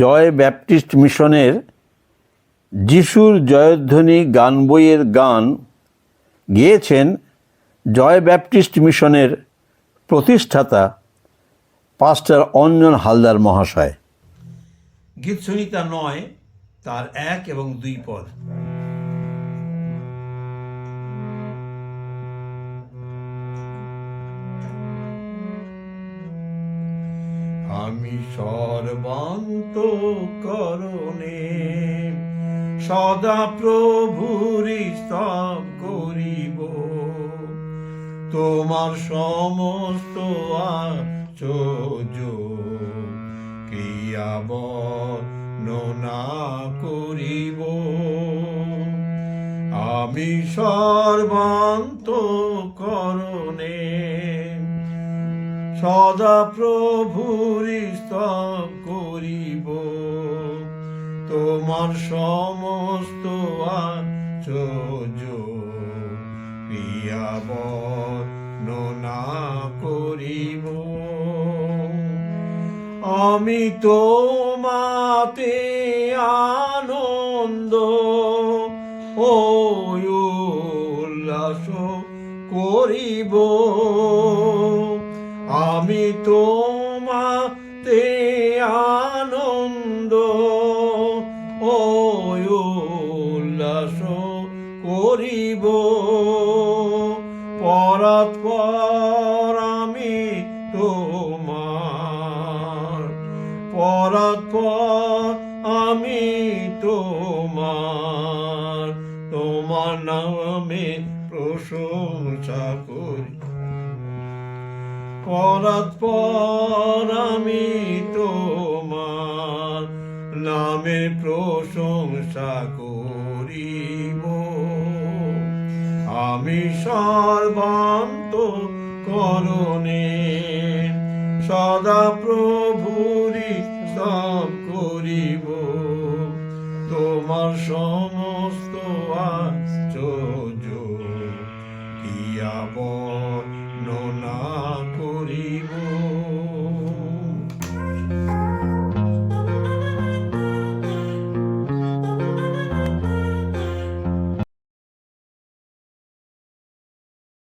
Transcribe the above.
জয় Baptist মিশনের যিশুর জয়ধ্বনি গান বইয়ের গান গেয়েছেন জয় ব্যাপটিস্ট মিশনের প্রতিষ্ঠাতা পাস্টার অঞ্জন হালদার মহাশয়। গীতসংহিতা 9 তার 1 এবং 2 পদ। আমি সর্বান্তঃকরণে সদা প্রভুর স্তব করিব, তোমার সমস্ত আশ্চর্য ক্রিয়া বর্ণনা করিব। আমি সর্বান্তঃকরণে সদা প্রভুর স্তব করিব, তোমার সমস্ত আশ্চর্য ক্রিয়া বর্ণনা করিব। আমি তোমাতে আনন্দ ও উল্লাস করিব, আমি তোমাতে আনন্দ ও উল্লাস করিব। পরাৎপর আমি তোমার, পরাৎপর আমি তোমার, তোমার নামে প্রশংসা করি। পরাৎপর আমি তোমার নামে প্রশংসা করিব। আমি সর্বান্তঃকরণে সদা প্রভুর স্তব করিব, তোমার সমস্ত আশ্চর্য ক্রিয়া